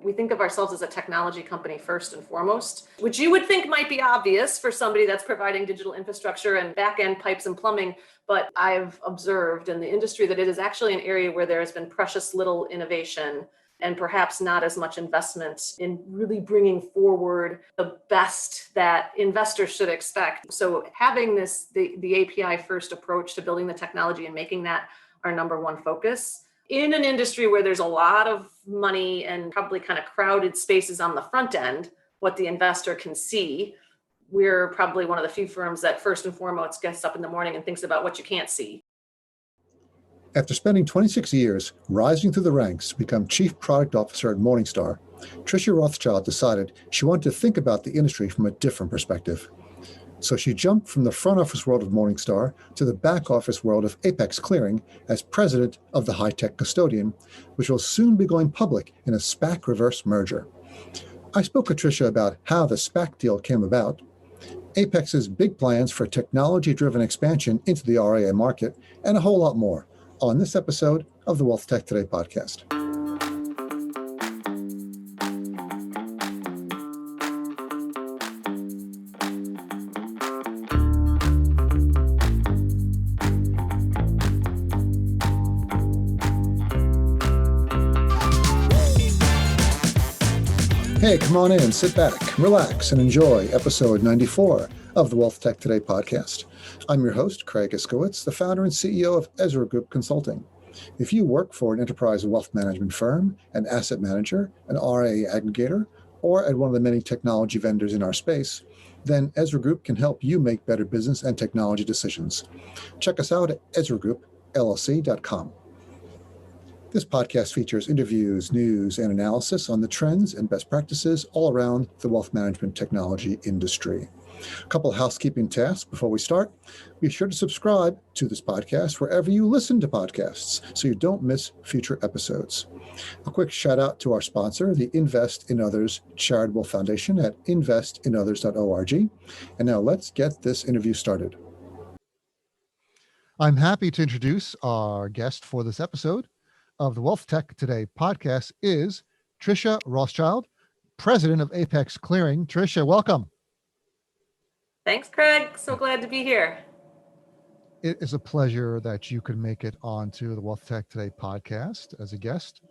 we think of ourselves as a technology company first and foremost, which you would think might be obvious for somebody that's providing digital infrastructure and back-end pipes and plumbing. But I've observed in the industry that it is actually an area where there has been precious little innovation and perhaps not as much investment in really bringing forward the best that investors should expect. So having the API first approach to building the technology and making that our number one focus in an industry where there's a lot of money and probably kind of crowded spaces on the front end, what the investor can see, we're probably one of the few firms that first and foremost gets up in the morning and thinks about what you can't see. After spending 26 years rising through the ranks to become Chief Product Officer at Morningstar, Tricia Rothschild decided she wanted to think about the industry from a different perspective. So she jumped from the front office world of Morningstar to the back office world of Apex Clearing as president of the high-tech custodian, which will soon be going public in a SPAC reverse merger. I spoke with Tricia about how the SPAC deal came about, Apex's big plans for technology-driven expansion into the RIA market, and a whole lot more on this episode of the Wealth Tech Today podcast. Hey, come on in, sit back, relax, and enjoy episode 94 of the Wealth Tech Today podcast. I'm your host, Craig Iskowitz, the founder and CEO of Ezra Group Consulting. If you work for an enterprise wealth management firm, an asset manager, an RIA aggregator, or at one of the many technology vendors in our space, then Ezra Group can help you make better business and technology decisions. Check us out at ezragroupllc.com. This podcast features interviews, news, and analysis on the trends and best practices all around the wealth management technology industry. A couple of housekeeping tasks before we start. Be sure to subscribe to this podcast wherever you listen to podcasts so you don't miss future episodes. A quick shout out to our sponsor, the Invest in Others Charitable Foundation at investinothers.org. And now let's get this interview started. I'm happy to introduce our guest for this episode of the Wealth Tech Today podcast is Tricia Rothschild, president of Apex Clearing. Tricia, welcome. Thanks, Craig. So glad to be here. It is a pleasure that you could make it onto the Wealth Tech Today podcast as a guest.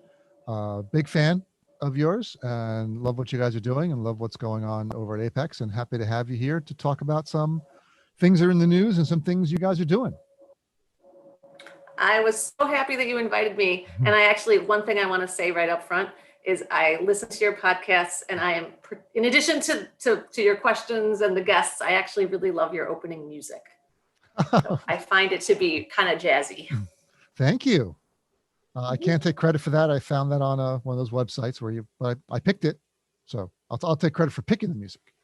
Big fan of yours and love what you guys are doing and love what's going on over at Apex, and happy to have you here to talk about some things that are in the news and some things you guys are doing. I was so happy that you invited me. And I actually, one thing I want to say right up front is I listen to your podcasts, and I am, in addition to your questions and the guests, I actually really love your opening music. So I find it to be kind of jazzy. Thank you. I can't take credit for that. I found that on one of those websites where I picked it. So I'll take credit for picking the music.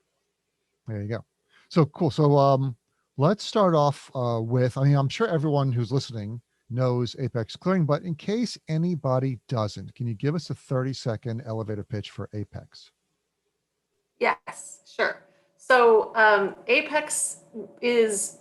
There you go. So cool. So let's start off with, I'm sure everyone who's listening knows Apex Clearing, but in case anybody doesn't, can you give us a 30-second elevator pitch for Apex? Yes, sure. So Apex is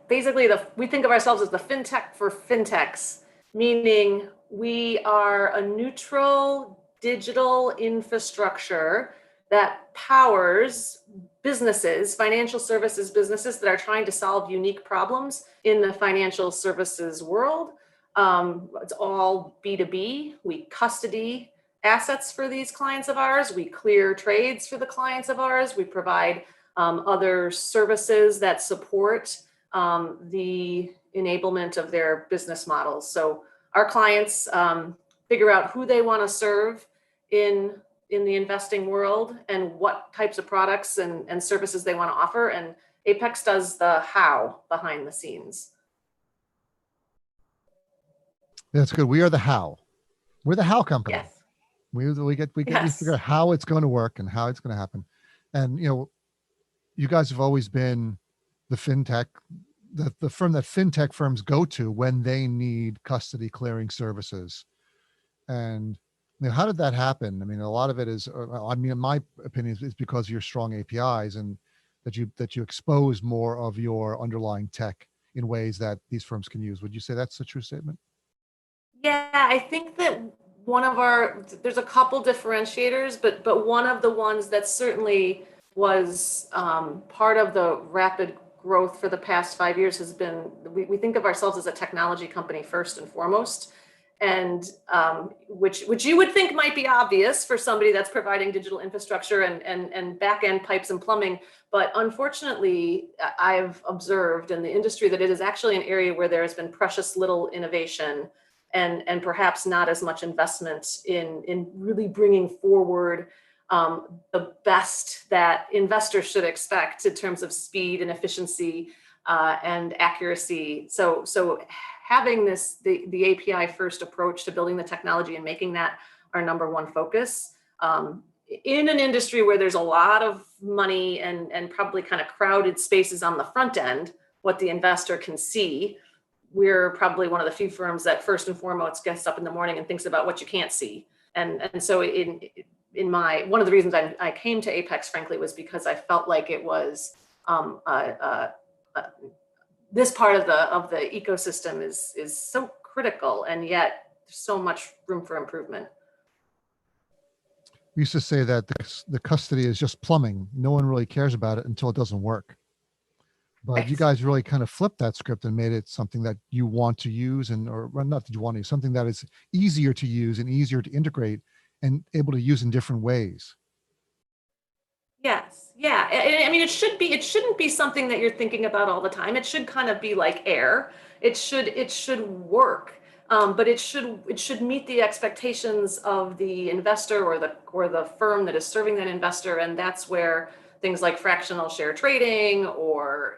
basically we think of ourselves as the fintech for fintechs, meaning we are a neutral digital infrastructure that powers businesses, financial services businesses that are trying to solve unique problems in the financial services world. It's all B2B. We custody assets for these clients of ours. We clear trades for the clients of ours. We provide other services that support the enablement of their business models. So our clients figure out who they want to serve in the investing world and what types of products and services they want to offer. And Apex does the how behind the scenes. That's good. We are the how. We're the how company. Yes. We figure out how it's going to work and how it's going to happen. And, you guys have always been the fintech, the firm that fintech firms go to when they need custody clearing services. And how did that happen? A lot of it is, in my opinion, is because of your strong APIs and that you expose more of your underlying tech in ways that these firms can use. Would you say that's a true statement? Yeah, I think that there's a couple differentiators, but one of the ones that certainly was part of the rapid growth for the past 5 years has been, we think of ourselves as a technology company first and foremost, and which you would think might be obvious for somebody that's providing digital infrastructure and back end pipes and plumbing. But unfortunately, I've observed in the industry that it is actually an area where there has been precious little innovation and perhaps not as much investment in really bringing forward the best that investors should expect in terms of speed and efficiency and accuracy. So having the API first approach to building the technology and making that our number one focus in an industry where there's a lot of money and probably kind of crowded spaces on the front end, what the investor can see. We're probably one of the few firms that first and foremost gets up in the morning and thinks about what you can't see. And so one of the reasons I came to Apex, frankly, was because I felt like it was this part of the ecosystem is so critical, and yet there's so much room for improvement. We used to say that the custody is just plumbing. No one really cares about it until it doesn't work. But you guys really kind of flipped that script and made it something that you want to use, or not that you want to use, something that is easier to use and easier to integrate and able to use in different ways. Yes. Yeah. I mean, it shouldn't be something that you're thinking about all the time. It should kind of be like air. It should work. But it should meet the expectations of the investor or the firm that is serving that investor. And that's where things like fractional share trading or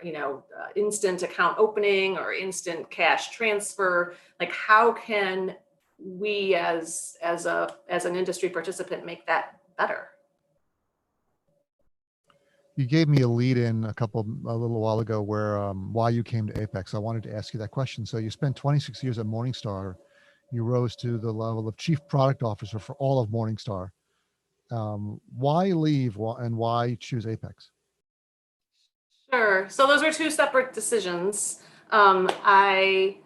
instant account opening or instant cash transfer, like how can we as an industry participant make that better? You gave me a lead in a little while ago where why you came to Apex. I wanted to ask you that question. So you spent 26 years at Morningstar. You rose to the level of chief product officer for all of Morningstar. Why leave and why choose Apex? Sure. So those were two separate decisions. I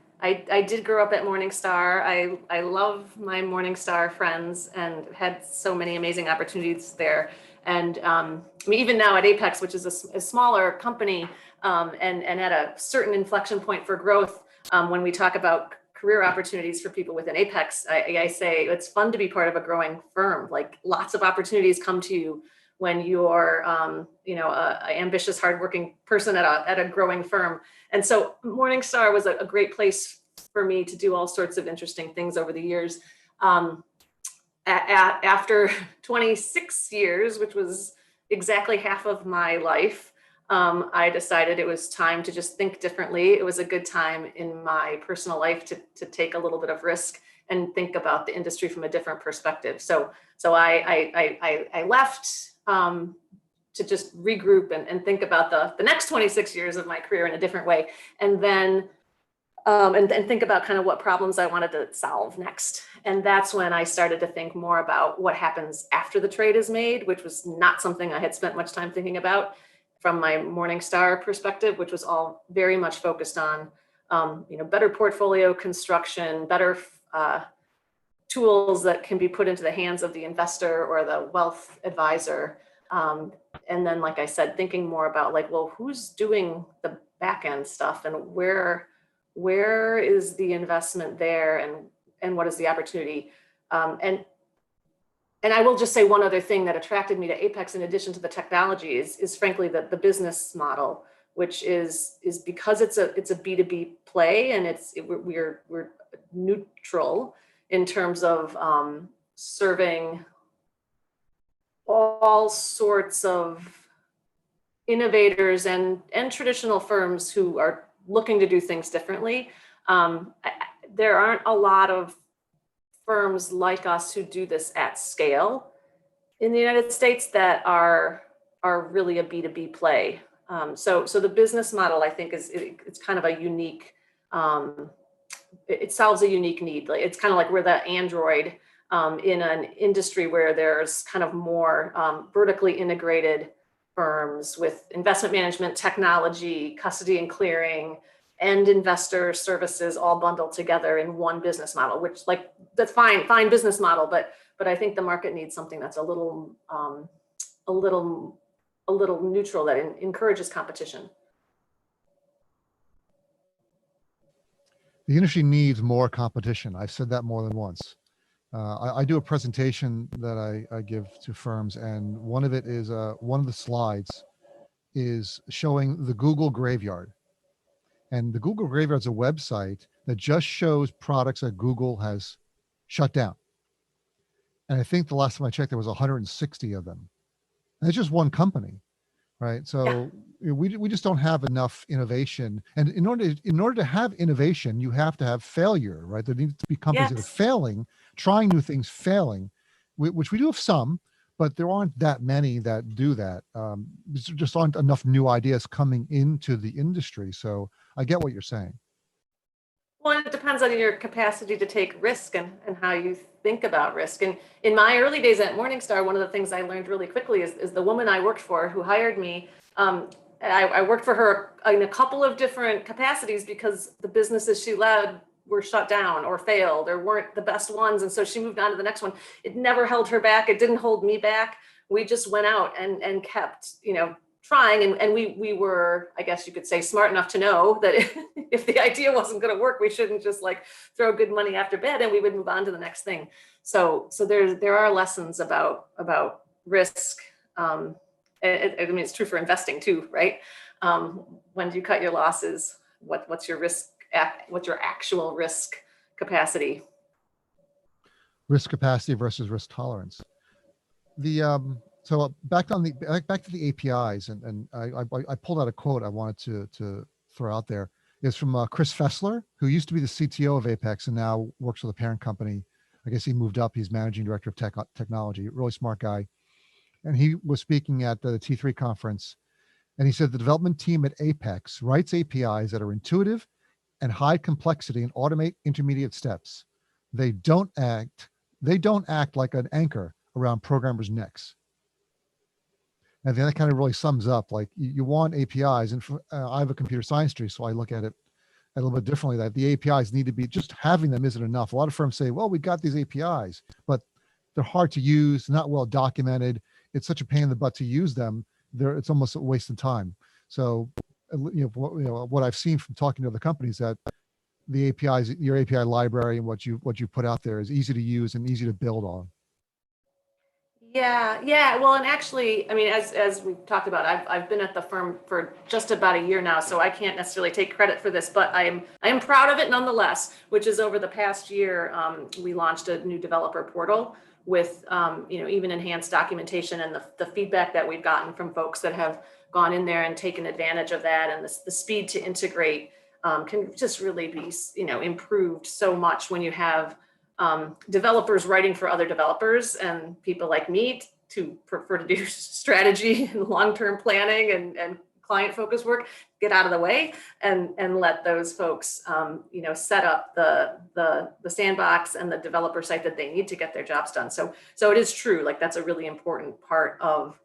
did grow up at Morningstar. I love my Morningstar friends and had so many amazing opportunities there. And I mean, even now at Apex, which is a smaller company, and at a certain inflection point for growth, when we talk about career opportunities for people within Apex, I say it's fun to be part of a growing firm. Like lots of opportunities come to you when you're, an ambitious, hardworking person at a growing firm. And so Morningstar was a great place for me to do all sorts of interesting things over the years. After 26 years, which was exactly half of my life, I decided it was time to just think differently. It was a good time in my personal life to take a little bit of risk and think about the industry from a different perspective. So I left to just regroup and think about the next 26 years of my career in a different way, and then think about kind of what problems I wanted to solve next. And that's when I started to think more about what happens after the trade is made, which was not something I had spent much time thinking about from my Morningstar perspective, which was all very much focused on, better portfolio construction, better tools that can be put into the hands of the investor or the wealth advisor. And then, like I said, thinking more about like, well, who's doing the back end stuff and where is the investment there and what is the opportunity? And I will just say one other thing that attracted me to Apex, in addition to the technology, is frankly the business model, which is because it's a B2B play, and we're neutral in terms of serving all sorts of innovators and traditional firms who are looking to do things differently. There aren't a lot of firms like us who do this at scale in the United States that are really a B2B play. So the business model, I think, it's kind of a unique, it solves a unique need. It's kind of like we're the Android in an industry where there's kind of more vertically integrated firms with investment management, technology, custody and clearing, and investor services all bundled together in one business model, which like that's fine business model, but I think the market needs something that's a little a little neutral, that encourages competition. The industry needs more competition. I've said that more than once. I do a presentation that I give to firms, and one of it is one of the slides is showing the Google graveyard. And the Google graveyard is a website that just shows products that Google has shut down. And I think the last time I checked, there was 160 of them. And it's just one company, right? So we just don't have enough innovation. And in order to have innovation, you have to have failure, right? There needs to be companies that are failing, trying new things, failing, which we do have some, but there aren't that many that do that. There just aren't enough new ideas coming into the industry. So I get what you're saying. Well, it depends on your capacity to take risk and how you think about risk. And in my early days at Morningstar, one of the things I learned really quickly is the woman I worked for who hired me. I worked for her in a couple of different capacities because the businesses she led were shut down or failed or weren't the best ones. And so she moved on to the next one. It never held her back. It didn't hold me back. We just went out and kept, trying. And we were, I guess you could say, smart enough to know that if the idea wasn't going to work, we shouldn't just like throw good money after bad, and we would move on to the next thing. So there are lessons about risk. I mean, it's true for investing too, right? When do you cut your losses? What's your risk? What's your actual risk capacity? Risk capacity versus risk tolerance. So back to the APIs, and I pulled out a quote I wanted to throw out there. It's from Chris Fessler, who used to be the CTO of Apex and now works for the parent company. I guess he moved up. He's managing director of technology. Really smart guy. And he was speaking at the T3 conference, and he said the development team at Apex writes APIs that are intuitive and high complexity and automate intermediate steps. They don't act like an anchor around programmers' necks. And then that kind of really sums up, like you want APIs, and I have a computer science degree, so I look at it a little bit differently, that the APIs need to be, just having them isn't enough. A lot of firms say, well, we got these APIs, but they're hard to use, not well documented. It's such a pain in the butt to use them. It's almost a waste of time. So, what I've seen from talking to other companies, that the APIs, your API library and what you put out there is easy to use and easy to build on. Yeah. Well, and actually, I mean, as we've talked about, I've been at the firm for just about a year now, so I can't necessarily take credit for this, but I am proud of it nonetheless. Which is, over the past year, we launched a new developer portal with even enhanced documentation, and the feedback that we've gotten from folks that have gone in there and taken advantage of that, and the speed to integrate can just really be improved so much when you have developers writing for other developers, and people like me to prefer to do strategy and long-term planning and client-focused work get out of the way and let those folks set up the sandbox and the developer site that they need to get their jobs done. So it is true, like that's a really important part of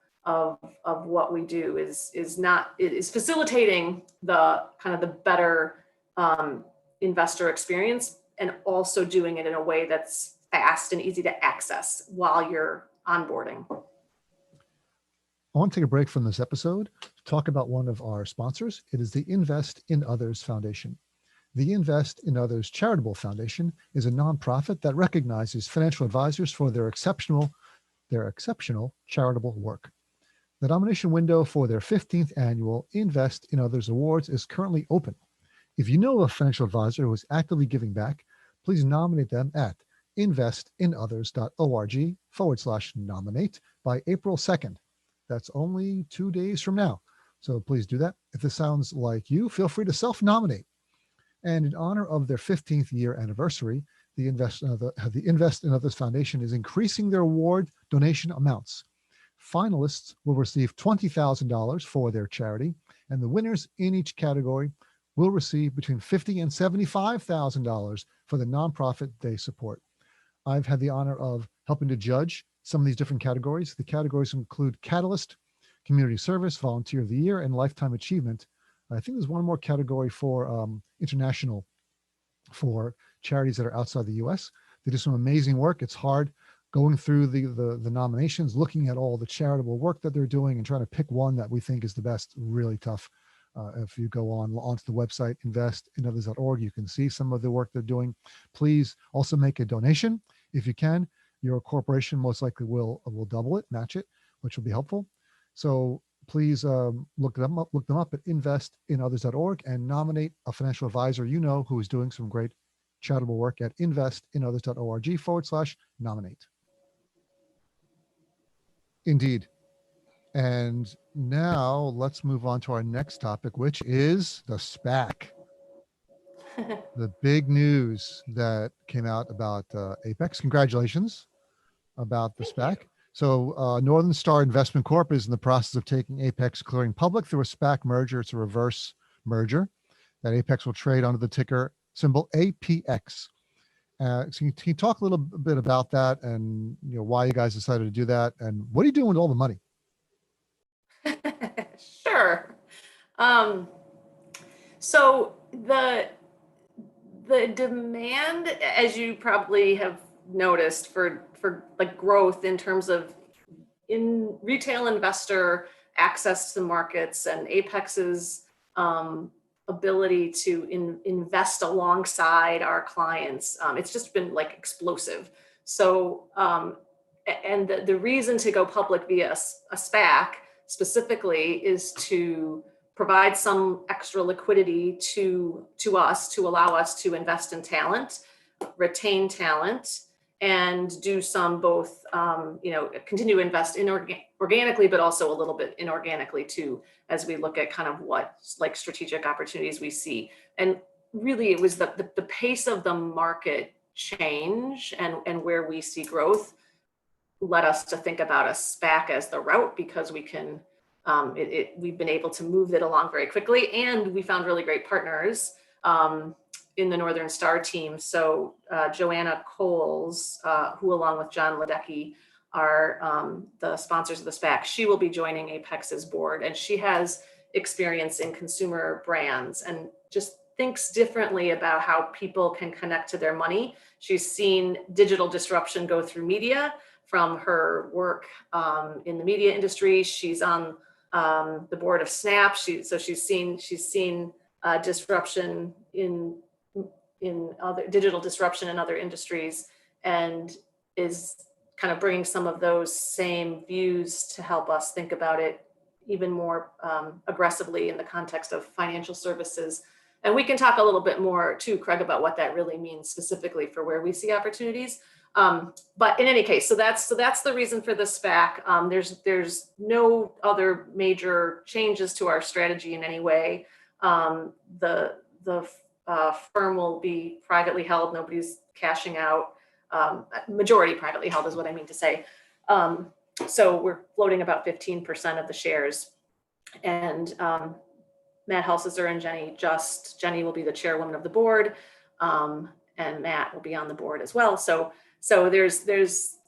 what we do is facilitating the kind of the better investor experience, and also doing it in a way that's fast and easy to access while you're onboarding. I want to take a break from this episode to talk about one of our sponsors. It is the Invest in Others Foundation. The Invest in Others Charitable Foundation is a nonprofit that recognizes financial advisors for their exceptional charitable work. The nomination window for their 15th annual Invest in Others Awards is currently open. If you know a financial advisor who is actively giving back, please nominate them at investinothers.org/nominate by April 2nd. That's only 2 days from now. So please do that. If this sounds like you, feel free to self-nominate. And in honor of their 15th year anniversary, the Invest in Others Foundation is increasing their award donation amounts. Finalists will receive $20,000 for their charity, and the winners in each category will receive between $50,000 and $75,000 for the nonprofit they support. I've had the honor of helping to judge some of these different categories. The categories include Catalyst, Community Service, Volunteer of the Year, and Lifetime Achievement I think there's one more category for international, for charities that are outside the US. They do some amazing work. It's hard going through the nominations, looking at all the charitable work that they're doing and trying to pick one that we think is the best. Really tough. If you go onto the website, investinothers.org, you can see some of the work they're doing. Please also make a donation if you can. Your corporation most likely will double it, match it, which will be helpful. So please look them up at investinothers.org and nominate a financial advisor you know who is doing some great charitable work at investinothers.org/nominate. Indeed. And now let's move on to our next topic, which is the SPAC. The big news that came out about Apex. Congratulations about the SPAC. So Northern Star Investment Corp is in the process of taking Apex Clearing public through a SPAC merger. It's a reverse merger that Apex will trade under the ticker symbol APX. So can you talk a little bit about that, and why you guys decided to do that, and what are you doing with all the money? Sure. So the demand, as you probably have noticed, for like growth in terms of in retail investor access to markets and Apex's ability to invest alongside our clients, it's just been like explosive. So and the reason to go public via a SPAC specifically is to provide some extra liquidity to us, to allow us to invest in talent, retain talent, and do some both, continue to invest organically, but also a little bit inorganically too, as we look at kind of what like strategic opportunities we see. And really, it was the pace of the market change and where we see growth led us to think about a SPAC as the route, because we can, we've been able to move it along very quickly, and we found really great partners in the Northern Star team. So Joanna Coles, who along with John Ledecky are the sponsors of the SPAC, she will be joining Apex's board, and she has experience in consumer brands and just thinks differently about how people can connect to their money. She's seen digital disruption go through media from her work in the media industry. She's on the board of Snap. So she's seen disruption in other digital disruption in other industries, and is kind of bringing some of those same views to help us think about it even more aggressively in the context of financial services. And we can talk a little bit more too, Craig, about what that really means specifically for where we see opportunities. But in any case, so that's the reason for the SPAC. There's no other major changes to our strategy in any way. The firm will be privately held. Nobody's cashing out. Majority privately held is what I mean to say. So we're floating about 15% of the shares, and Matt Helsizer and Jenny will be the chairwoman of the board, and Matt will be on the board as well. So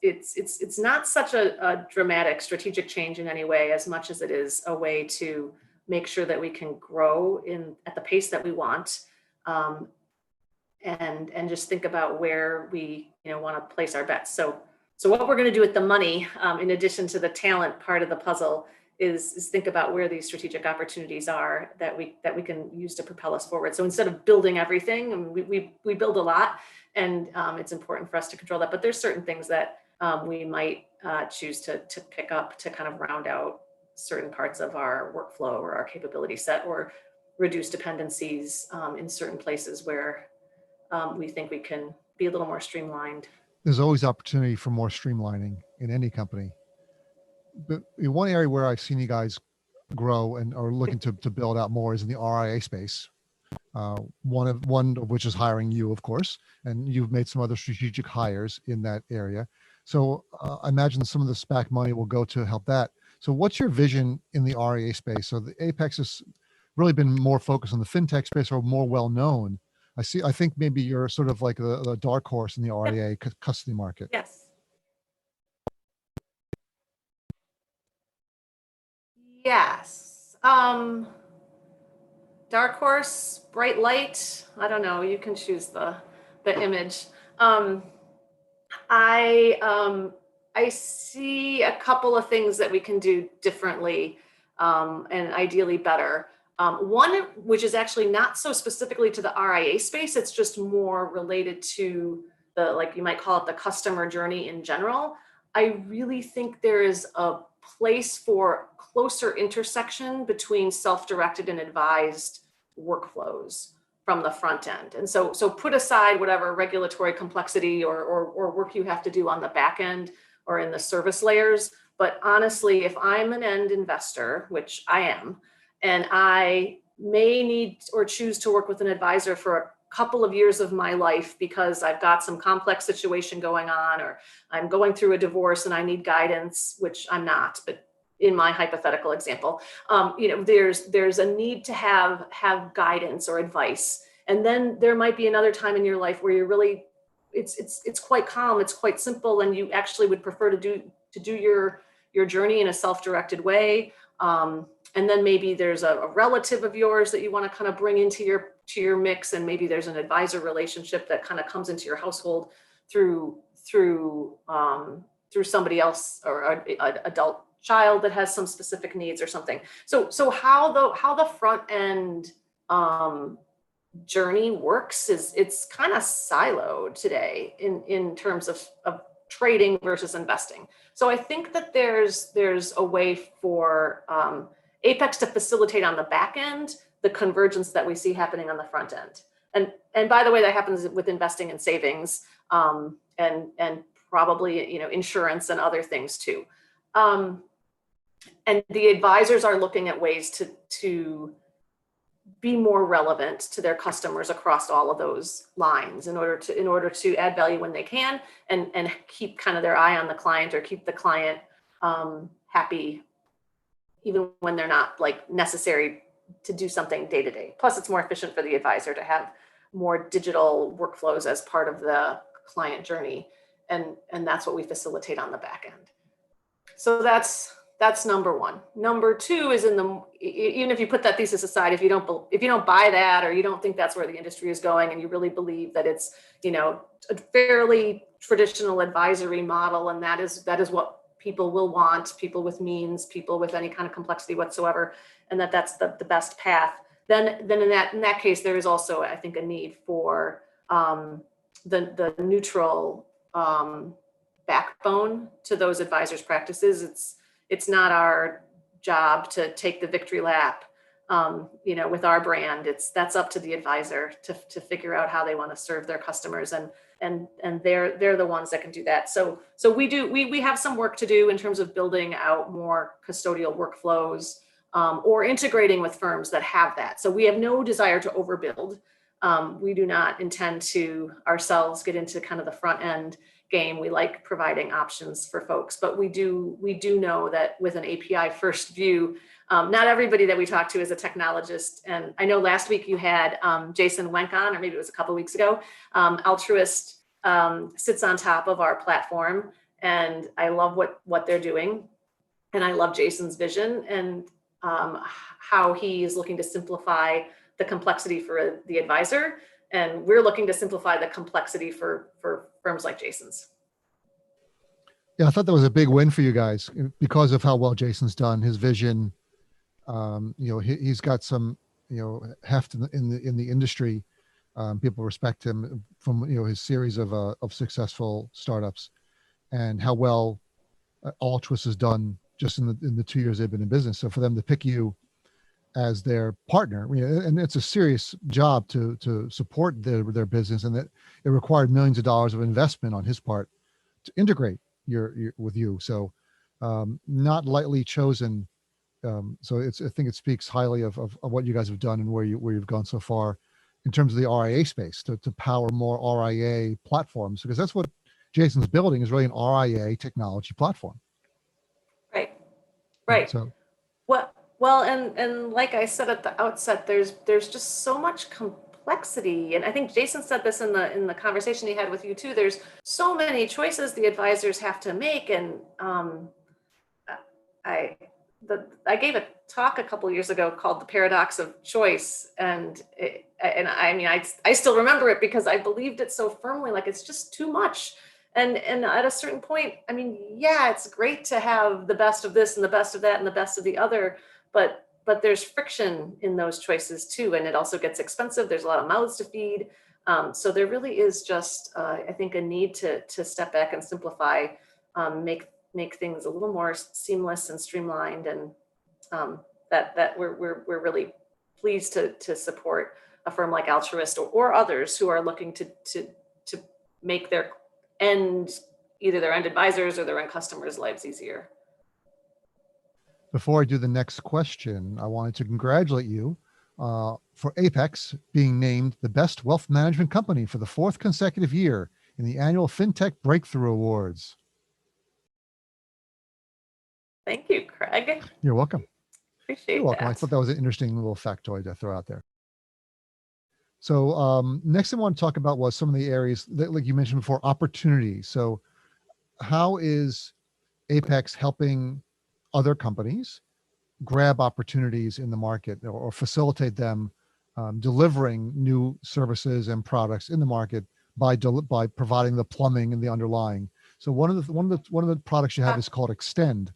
it's not such a dramatic strategic change in any way, as much as it is a way to make sure that we can grow at the pace that we want, and just think about where we want to place our bets. So what we're going to do with the money, in addition to the talent part of the puzzle, is think about where these strategic opportunities are that we can use to propel us forward. So instead of building everything, and we build a lot, and it's important for us to control that, but there's certain things that we might choose to pick up to kind of round out certain parts of our workflow or our capability set, or reduce dependencies in certain places where we think we can be a little more streamlined. There's always opportunity for more streamlining in any company. But one area where I've seen you guys grow and are looking to build out more is in the RIA space. One of which is hiring you, of course, and you've made some other strategic hires in that area. So I imagine some of the SPAC money will go to help that. So what's your vision in the RIA space? So the Apex has really been more focused on the fintech space, or more well known. I think maybe you're sort of like the dark horse in the RIA custody market. Yes. Yes. dark horse, bright light. I don't know. You can choose the image. Um, I see a couple of things that we can do differently, and ideally better. One, which is actually not so specifically to the RIA space, it's just more related to the, like you might call it, the customer journey in general. I really think there is a place for closer intersection between self-directed and advised workflows from the front end. And so put aside whatever regulatory complexity or work you have to do on the back end or in the service layers. But honestly, if I'm an end investor, which I am, and I may need or choose to work with an advisor for a couple of years of my life because I've got some complex situation going on, or I'm going through a divorce and I need guidance, which I'm not, but in my hypothetical example, there's a need to have guidance or advice. And then there might be another time in your life where you're really, it's quite calm, it's quite simple, and you actually would prefer to do your journey in a self-directed way. And then maybe there's a relative of yours that you want to kind of bring into your mix, and maybe there's an advisor relationship that kind of comes into your household through somebody else, or an adult child that has some specific needs or something. So how the front end journey works is it's kind of siloed today in terms of trading versus investing. So I think that there's a way for Apex to facilitate on the back end the convergence that we see happening on the front end. And by the way, that happens with investing and savings, and probably insurance and other things too. And the advisors are looking at ways to be more relevant to their customers across all of those lines in order to add value when they can, and keep kind of their eye on the client, or keep the client happy even when they're not like necessary to do something day to day. Plus, it's more efficient for the advisor to have more digital workflows as part of the client journey, and that's what we facilitate on the back end. So that's number one. Number two is even if you put that thesis aside, if you don't buy that, or you don't think that's where the industry is going, and you really believe that it's a fairly traditional advisory model, and that is what people will want, people with means, people with any kind of complexity whatsoever, and that's the best path, then in that case, there is also, I think, a need for the neutral backbone to those advisors' practices. It's not our job to take the victory lap, with our brand. That's up to the advisor to figure out how they want to serve their customers, and they're the ones that can do that. So we have some work to do in terms of building out more custodial workflows, or integrating with firms that have that. So we have no desire to overbuild. We do not intend to ourselves get into kind of the front end game. We like providing options for folks, but we do know that with an API first view, not everybody that we talk to is a technologist. And I know last week you had Jason Wenk on, or maybe it was a couple of weeks ago. Altruist sits on top of our platform, and I love what they're doing. And I love Jason's vision, and how he is looking to simplify the complexity for the advisor. And we're looking to simplify the complexity for firms like Jason's. Yeah, I thought that was a big win for you guys because of how well Jason's done. His vision, he's got some, heft in the industry. People respect him from his series of successful startups, and how well Altruist has done just in the 2 years they've been in business. So for them to pick you as their partner, and it's a serious job to support their business, and that it required millions of dollars of investment on his part to integrate with you. So not lightly chosen. So I think it speaks highly of what you guys have done and where you've gone so far in terms of the RIA space to power more RIA platforms, because that's what Jason's building is really an RIA technology platform. Right. So well, and like I said at the outset, there's just so much complexity, and I think Jason said this in the conversation he had with you too. There's so many choices the advisors have to make, and I gave a talk a couple years ago called The Paradox of Choice. And I mean, I still remember it because I believed it so firmly, like it's just too much. And at a certain point, I mean, yeah, it's great to have the best of this and the best of that and the best of the other, but there's friction in those choices too. And it also gets expensive. There's a lot of mouths to feed. So there really is just, I think, a need to step back and simplify, make things a little more seamless and streamlined, and that we're really pleased to support a firm like Altruist or others who are looking to make their either their end advisors or their end customers' lives easier. Before I do the next question, I wanted to congratulate you for Apex being named the best wealth management company for the 4th consecutive year in the annual FinTech Breakthrough Awards. Thank you, Craig. You're welcome. Appreciate You're welcome. that. I thought that was an interesting little factoid to throw out there. So next I want to talk about was some of the areas that, like you mentioned before, opportunity. So how is Apex helping other companies grab opportunities in the market or facilitate them delivering new services and products in the market by providing the plumbing and the underlying? So one of the products you have is called Extend,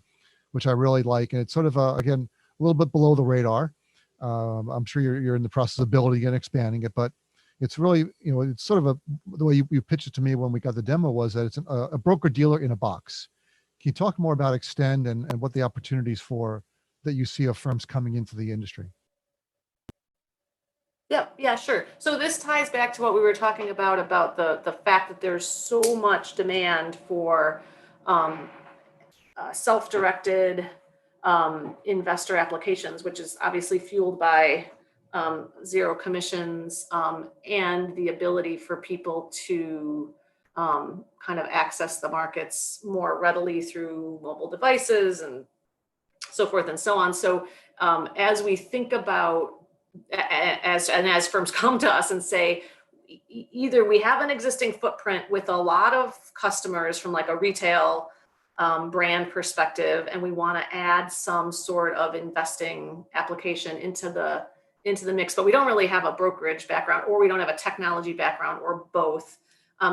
which I really like, and it's sort of again a little bit below the radar. I'm sure you're in the process of building and expanding it, but it's really, it's sort of the way you pitched it to me when we got the demo was that it's a broker dealer in a box. Can you talk more about Extend and what the opportunities for that you see of firms coming into the industry? Yeah, sure. So this ties back to what we were talking about the fact that there's so much demand for self-directed investor applications, which is obviously fueled by zero commissions and the ability for people to kind of access the markets more readily through mobile devices and so forth and so on. So as we think about, as firms come to us and say, either we have an existing footprint with a lot of customers from like a retail brand perspective, and we want to add some sort of investing application into the mix, but we don't really have a brokerage background, or we don't have a technology background, or both.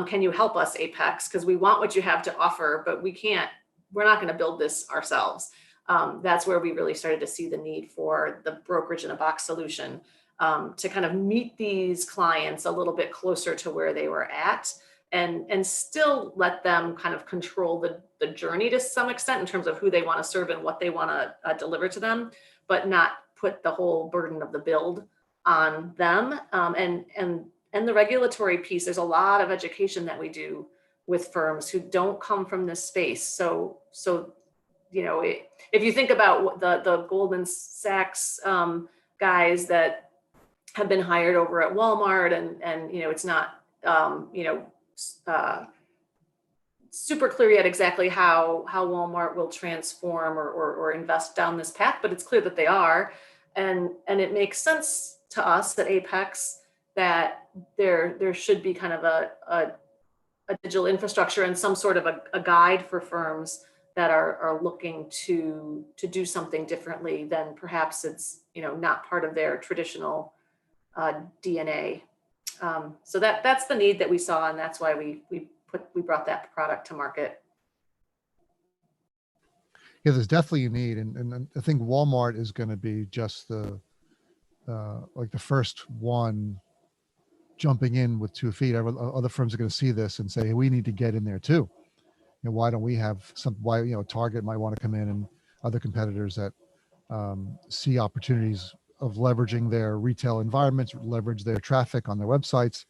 Can you help us, Apex? Because we want what you have to offer, but we're not going to build this ourselves. That's where we really started to see the need for the brokerage in a box solution to kind of meet these clients a little bit closer to where they were at, and still let them kind of control the journey to some extent in terms of who they want to serve and what they want to deliver to them, but not put the whole burden of the build on them. And the regulatory piece, there's a lot of education that we do with firms who don't come from this space. So if you think about the Goldman Sachs guys that have been hired over at Walmart, and it's not super clear yet exactly how Walmart will transform or invest down this path, but it's clear that they are, and it makes sense to us at Apex that there should be kind of a digital infrastructure and some sort of a guide for firms that are looking to do something differently than perhaps it's not part of their traditional DNA. So that's the need that we saw, and that's why we brought that product to market. Yeah, there's definitely a need, and I think Walmart is going to be just the first one jumping in with 2 feet. Other firms are going to see this and say, hey, we need to get in there too. Why don't we have Target might want to come in, and other competitors that see opportunities of leveraging their retail environments, leverage their traffic on their websites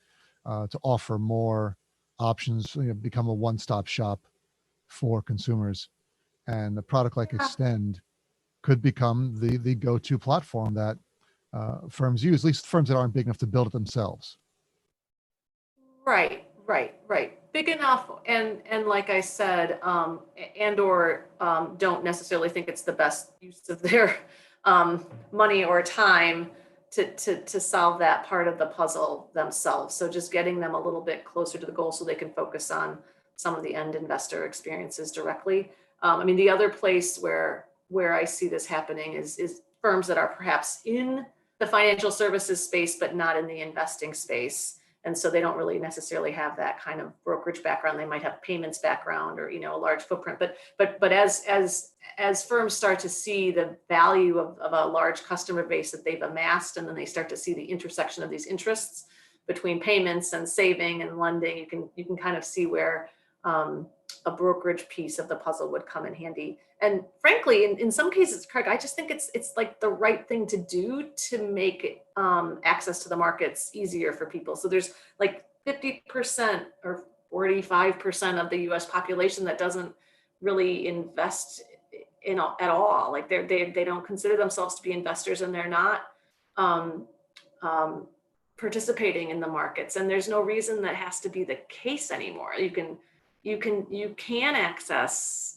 to offer more options, become a one-stop shop for consumers. And a product like Extend could become the go-to platform that firms use, at least firms that aren't big enough to build it themselves. Right. Big enough, and like I said, or don't necessarily think it's the best use of their money or time to solve that part of the puzzle themselves. So just getting them a little bit closer to the goal so they can focus on some of the end investor experiences directly. I mean, the other place where where I see this happening is firms that are perhaps in the financial services space, but not in the investing space. And so they don't really necessarily have that kind of brokerage background. They might have payments background or, a large footprint. But as firms start to see the value of a large customer base that they've amassed, and then they start to see the intersection of these interests between payments and saving and lending, you can kind of see where a brokerage piece of the puzzle would come in handy. And frankly, in some cases, Craig, I just think it's like the right thing to do to make access to the markets easier for people. So there's like 50% or 45% of the U.S. population that doesn't really invest at all. Like they don't consider themselves to be investors, and they're not um, participating in the markets. And there's no reason that has to be the case anymore. You can access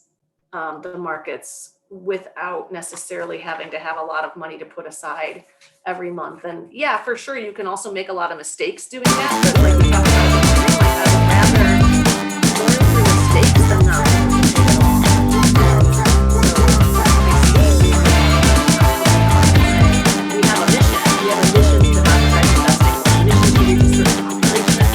the markets without necessarily having to have a lot of money to put aside every month. And yeah, for sure, you can also make a lot of mistakes doing that. But like we talked about, I'd rather learn through mistakes than not participate at all. We have a mission. We have a mission to democratize investing. A mission to reach a certain population.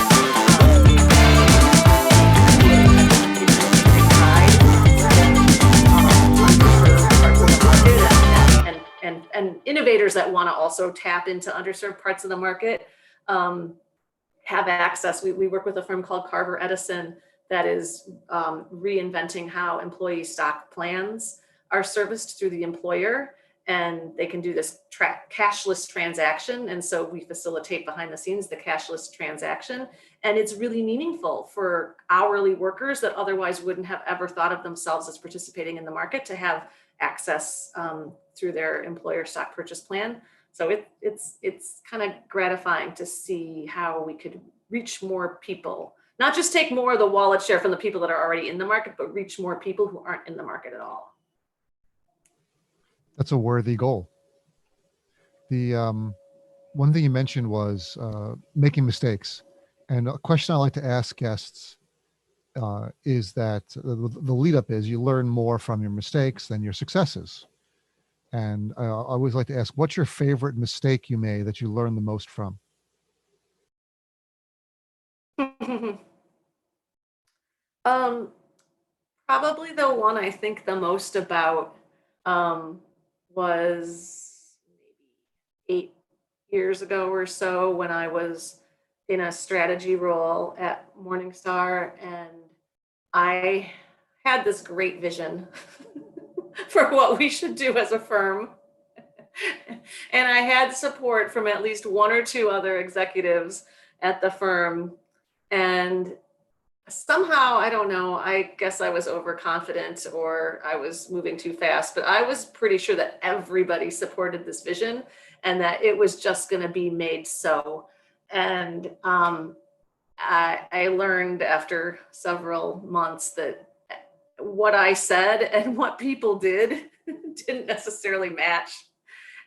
And innovators that want to also tap into underserved parts of the market have access. We work with a firm called Carver Edison that is reinventing how employee stock plans are serviced through the employer, and they can do this cashless transaction. And so we facilitate behind the scenes the cashless transaction. And it's really meaningful for hourly workers that otherwise wouldn't have ever thought of themselves as participating in the market to have access through their employer stock purchase plan. So it's kind of gratifying to see how we could reach more people, not just take more of the wallet share from the people that are already in the market, but reach more people who aren't in the market at all. That's a worthy goal. The one thing you mentioned was making mistakes. And a question I like to ask guests is that the lead up is you learn more from your mistakes than your successes. And I always like to ask, what's your favorite mistake you made that you learned the most from? Probably the one I think the most about was maybe 8 years ago or so, when I was in a strategy role at Morningstar, and I had this great vision for what we should do as a firm. And I had support from at least one or two other executives at the firm. And somehow, I don't know, I guess I was overconfident or I was moving too fast, but I was pretty sure that everybody supported this vision and that it was just going to be made so. And I learned after several months that what I said and what people did didn't necessarily match.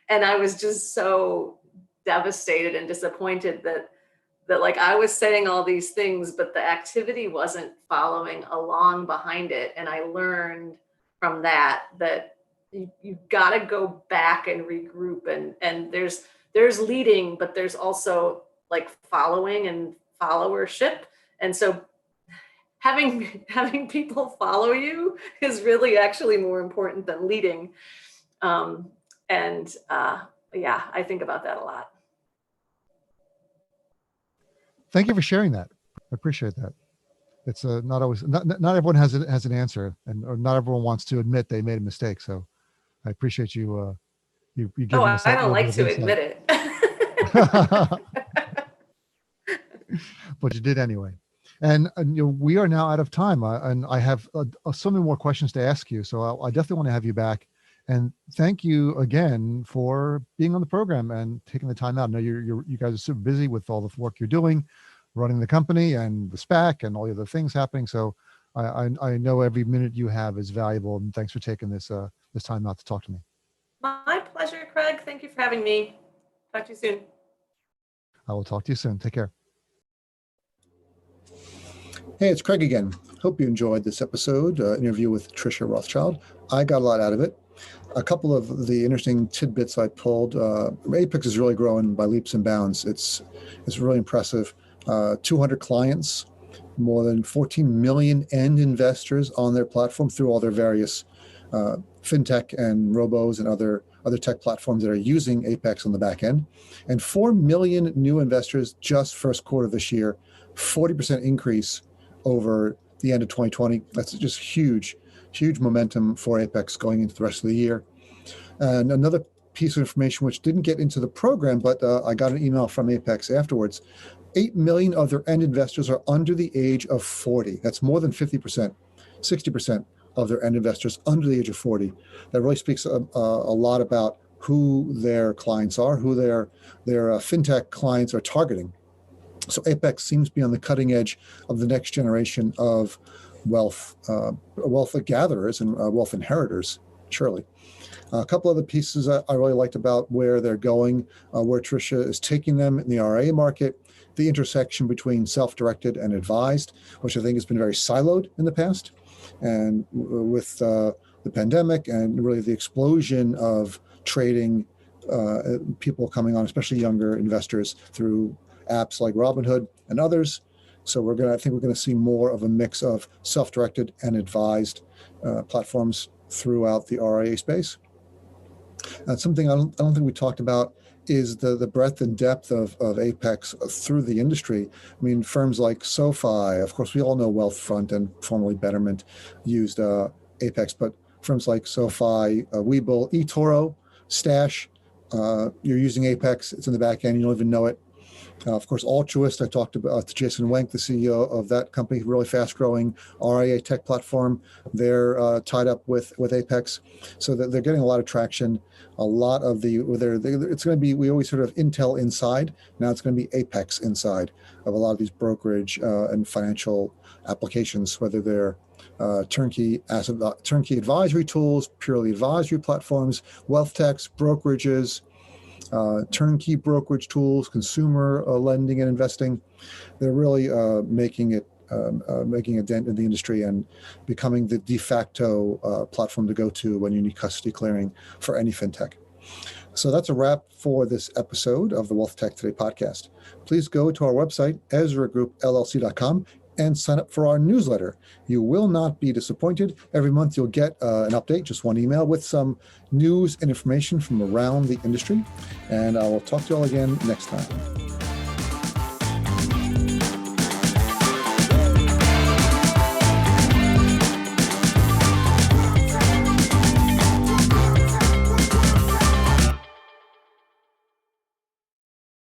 And I was just so devastated and disappointed that like I was saying all these things, but the activity wasn't following along behind it. And I learned from that you got to go back and regroup, and there's leading, but there's also like following and followership. And so having people follow you is really actually more important than leading. Yeah, I think about that a lot. Thank you for sharing that. I appreciate that. It's not always, not everyone has an answer, or not everyone wants to admit they made a mistake. So I appreciate you giving us that. I don't like to admit it. But you did anyway. And we are now out of time, and I have so many more questions to ask you. So I definitely want to have you back. And thank you again for being on the program and taking the time out. I know you guys are super busy with all the work you're doing, running the company and the SPAC and all the other things happening. So I know every minute you have is valuable. And thanks for taking this time out to talk to me. My pleasure, Craig. Thank you for having me. Talk to you soon. I will talk to you soon. Take care. Hey, it's Craig again. Hope you enjoyed this episode interview with Tricia Rothschild. I got a lot out of it. A couple of the interesting tidbits I pulled. Apex is really growing by leaps and bounds. It's really impressive. 200 clients, more than 14 million end investors on their platform through all their various fintech and robos and other tech platforms that are using Apex on the back end, and 4 million new investors just first quarter this year, 40% increase over the end of 2020. That's just huge momentum for Apex going into the rest of the year. And another piece of information which didn't get into the program, but I got an email from Apex afterwards. 8 million of their end investors are under the age of 40. That's more than 50%, 60% of their end investors under the age of 40. That really speaks a lot about who their clients are, who their fintech clients are targeting. So Apex seems to be on the cutting edge of the next generation of wealth gatherers and wealth inheritors, surely. A couple other pieces I really liked about where they're going, where Tricia is taking them in the RIA market, the intersection between self-directed and advised, which I think has been very siloed in the past. And with the pandemic and really the explosion of trading, people coming on, especially younger investors, through apps like Robinhood and others. So I think we're going to see more of a mix of self-directed and advised platforms throughout the RIA space. Something I don't think we talked about is the breadth and depth of Apex through the industry. I mean, firms like SoFi, of course, we all know Wealthfront and formerly Betterment used Apex, but firms like SoFi, Webull, eToro, Stash, you're using Apex. It's in the back end. You don't even know it. Of course, Altruist, I talked about to Jason Wenk, the CEO of that company, really fast-growing RIA tech platform. They're tied up with Apex, so that they're getting a lot of traction. A lot of it's going to be, we always sort of Intel inside. Now it's going to be Apex inside of a lot of these brokerage and financial applications, whether they're turnkey advisory tools, purely advisory platforms, wealth techs, brokerages, turnkey brokerage tools, consumer lending and investing. They're really making a dent in the industry and becoming the de facto platform to go to when you need custody clearing for any fintech. So that's a wrap for this episode of the Wealth Tech Today podcast. Please go to our website, EzraGroupLLC.com, and sign up for our newsletter. You will not be disappointed. Every month you'll get an update, just one email, with some news and information from around the industry. And I will talk to you all again next time.